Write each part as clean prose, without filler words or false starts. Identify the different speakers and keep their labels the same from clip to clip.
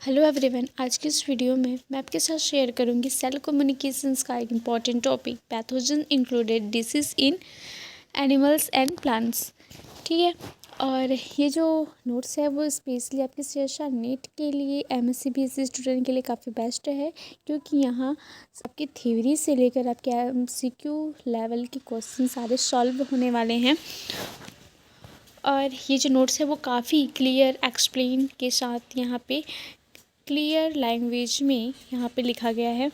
Speaker 1: Hello everyone. आज की इस वीडियो में मैं आपके साथ शेयर करूंगी सेल कम्युनिकेशंस का एक important topic, pathogen included disease in animals and plants. ठीक है, और ये जो नोट्स है वो स्पेशली आपके शेरशाह नेट के लिए, एमएससी बीएससी स्टूडेंट के लिए काफ़ी बेस्ट है, क्योंकि यहाँ आपकी थ्योरी से लेकर आपके एमसीक्यू लेवल के क्वेश्चन सारे सॉल्व होने वाले हैं। और ये जो नोट्स है वो काफ़ी क्लियर एक्सप्लेन के साथ यहाँ पे क्लियर लैंग्वेज में यहाँ पे लिखा गया है।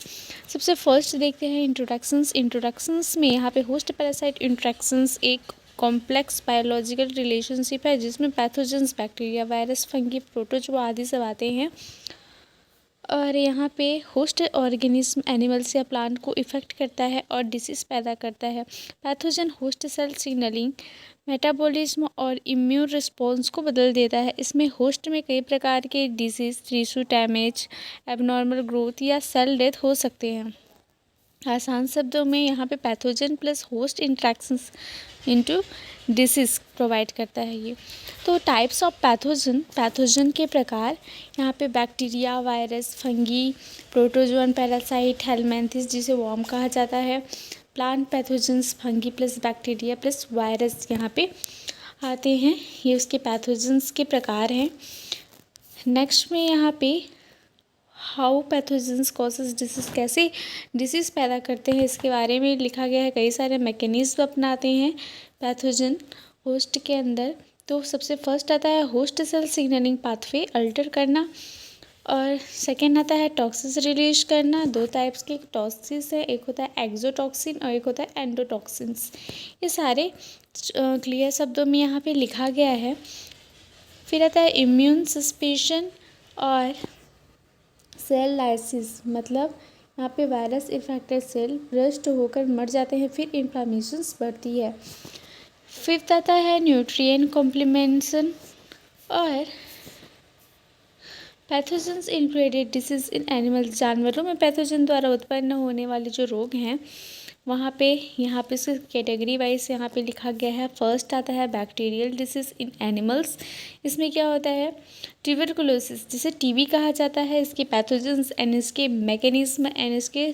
Speaker 1: सबसे फर्स्ट देखते हैं इंट्रोडक्शंस में यहाँ पे होस्ट पैरासाइट इंट्रैक्शंस एक कॉम्प्लेक्स बायोलॉजिकल रिलेशनशिप है जिसमें pathogens, bacteria, virus, fungi, protozoa आदि सब आते हैं। और यहाँ पे होस्ट ऑर्गेनिज्म एनिमल्स या प्लांट को इफ़ेक्ट करता है और डिसीज़ पैदा करता है। Pathogen host cell signalling, metabolism और इम्यून रिस्पॉन्स को बदल देता है। इसमें होस्ट में कई प्रकार के disease, tissue damage, abnormal growth या सेल डेथ हो सकते हैं। आसान शब्दों में यहाँ पे pathogen plus host interactions into disease provide करता है ये। तो टाइप्स ऑफ पैथोजन के प्रकार यहाँ पे bacteria, virus, fungi, protozoan, parasite, helminths जिसे वर्म कहा जाता है, plant pathogens, fungi plus bacteria plus virus यहाँ पे आते हैं। ये उसके पैथोजन्स के प्रकार हैं। नेक्स्ट में यहाँ पे हाउ पैथोजेंस कॉजेज डिसीज़, कैसे डिसीज़ पैदा करते हैं इसके बारे में लिखा गया है। कई सारे मैकेनिज्म अपनाते हैं पैथोजन होस्ट के अंदर। तो सबसे फर्स्ट आता है host cell signalling pathway alter करना, और सेकेंड आता है टॉक्सिस रिलीज करना। दो टाइप्स के टॉक्सिस है, एक होता है एक्सोटॉक्सिन और एक होता है एंडोटॉक्सिन्स। ये सारे क्लियर शब्दों में यहाँ पे लिखा गया है। फिर आता है इम्यून सस्पेंशन और सेल लाइसिस, मतलब यहाँ पे वायरस इन्फेक्टेड सेल ब्रस्ट होकर मर जाते हैं, फिर इन्फ्लामेशंस बढ़ती है। फिफ्थ आता है न्यूट्रिएंट कॉम्प्लीमेंटेशन और पैथोजेंस इंक्लूडेड डिसीज इन एनिमल्स, जानवरों में पैथोजन द्वारा उत्पन्न होने वाले जो रोग हैं वहाँ पे यहाँ पे इसके कैटेगरी वाइज यहाँ पे लिखा गया है। फर्स्ट आता है बैक्टीरियल डिसीज इन एनिमल्स। इसमें क्या होता है, ट्यूबरकुलोसिस जिसे टीबी कहा जाता है, इसके पैथोजेंस एंड इसके मैकेनिज्म एंड इसके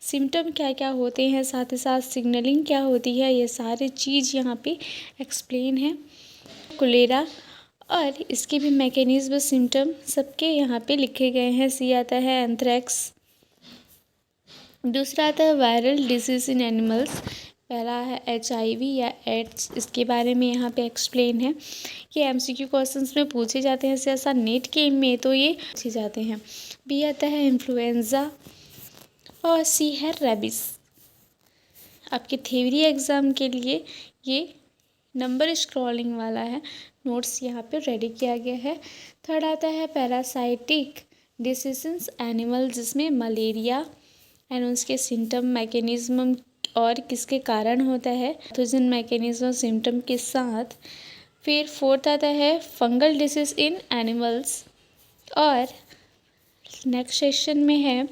Speaker 1: सिम्टम क्या क्या होते हैं, साथ ही साथ सिग्नलिंग क्या होती है, ये सारी चीज़ यहाँ पे एक्सप्लेन है। कोलेरा और इसके भी मैकेनिज्म, सिम्टम सबके यहाँ पे लिखे गए हैं। सी आता है एंथ्रेक्स। दूसरा आता है वायरल डिसीज इन एनिमल्स। पहला है HIV या एड्स, इसके बारे में यहाँ पे एक्सप्लेन है। ये MCQ क्वेश्चंस में पूछे जाते हैं, ऐसा नेट के में तो ये पूछे जाते हैं। बी आता है इन्फ्लुएंजा और सी है रेबिस। आपके थ्योरी एग्ज़ाम के लिए ये नंबर स्क्रॉलिंग वाला है, नोट्स यहाँ पे रेडी किया गया है। थर्ड आता है पैरासाइटिक डिसीजेंस एनिमल, जिसमें मलेरिया एंड उसके सिम्टम, मैकेनिज्म और किसके कारण होता है, पैथोजन, मैकेनिज्म, सिम्टम के साथ। फिर फोर्थ आता है फंगल डिसीज इन एनिमल्स, और नेक्स्ट सेक्शन में है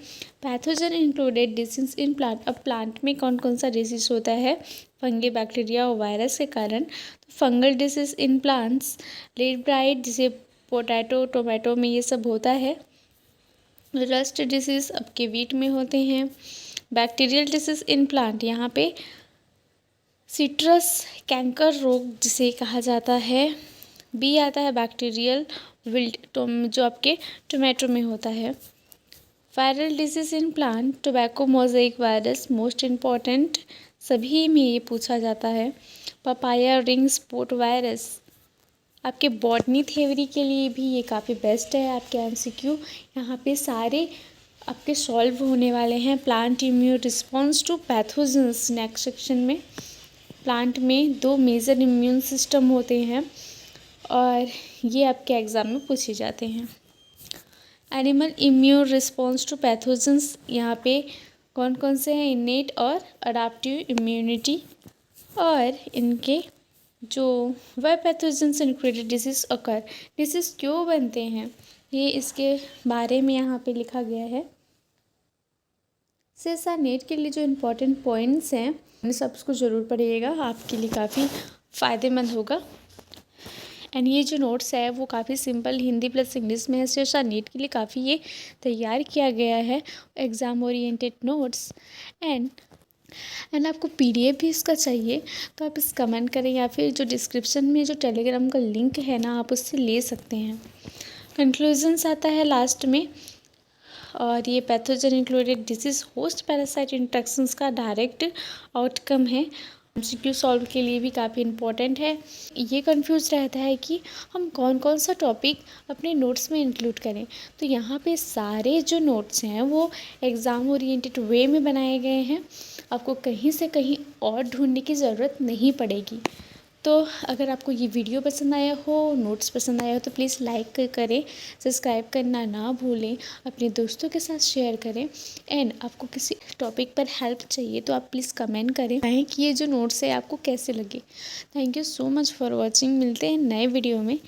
Speaker 1: pathogen included disease in plant. अब प्लांट में कौन कौन सा डिसीज होता है फंगी, बैक्टीरिया और वायरस के कारण। तो fungal disease in plants, leaf blight जिसे पोटैटो, टोमेटो में ये सब होता है। रस्ट डिसीज़ आपके वीट में होते हैं। बैक्टीरियल डिसीज़ इन प्लांट, यहाँ पे सिट्रस कैंकर रोग जिसे कहा जाता है। बी आता है बैक्टीरियल विल्ट, जो आपके टोमेटो में होता है। Viral disease in plant, tobacco mosaic virus most important, सभी में ये पूछा जाता है। पपाया रिंग स्पॉट वायरस, आपके बॉटनी थ्योरी के लिए भी ये काफ़ी बेस्ट है। आपके MCQ यहाँ पे सारे आपके सॉल्व होने वाले हैं। Plant immune response to pathogens, next section में प्लांट में दो मेजर इम्यून सिस्टम होते हैं और ये आपके एग्ज़ाम में पूछे जाते हैं। Animal immune response to pathogens, यहाँ पे कौन कौन से हैं, इनेट और अडाप्टिव इम्यूनिटी, और इनके जो वह पैथोजेंस इंक्लूडेड डिसीज अकर, डिसीज क्यों बनते हैं, ये इसके बारे में यहाँ पे लिखा गया है। शेरशाह नेट के लिए जो इम्पोर्टेंट पॉइंट्स हैं सब उसको ज़रूर पढ़िएगा, आपके लिए काफ़ी फ़ायदेमंद होगा। एंड ये जो नोट्स है वो काफ़ी सिंपल हिंदी प्लस इंग्लिश में है, शीर्षा नीट के लिए काफ़ी ये तैयार किया गया है, एग्ज़ाम ओरिएंटेड नोट्स। एंड आपको पीडीएफ भी इसका चाहिए तो आप इस कमेंट करें या फिर जो डिस्क्रिप्शन में जो टेलीग्राम का लिंक है ना, आप उससे ले सकते हैं। कंक्लूजन्स आता है लास्ट में, और ये pathogen included disease host parasite interactions का डायरेक्ट आउटकम है। एमसीक्यू सॉल्व के लिए भी काफ़ी इम्पोर्टेंट है। ये कंफ्यूज रहता है कि हम कौन कौन सा टॉपिक अपने नोट्स में इंक्लूड करें, तो यहाँ पे सारे जो नोट्स हैं वो एग्ज़ाम ओरिएंटेड वे में बनाए गए हैं, आपको कहीं से कहीं और ढूंढने की ज़रूरत नहीं पड़ेगी। तो अगर आपको ये वीडियो पसंद आया हो, नोट्स पसंद आया हो, तो प्लीज़ लाइक करें, सब्सक्राइब करना ना भूलें, अपने दोस्तों के साथ शेयर करें। एंड आपको किसी टॉपिक पर हेल्प चाहिए तो आप प्लीज़ कमेंट करें कि ये जो नोट्स है आपको कैसे लगे। Thank you so much for watching. मिलते हैं नए वीडियो में।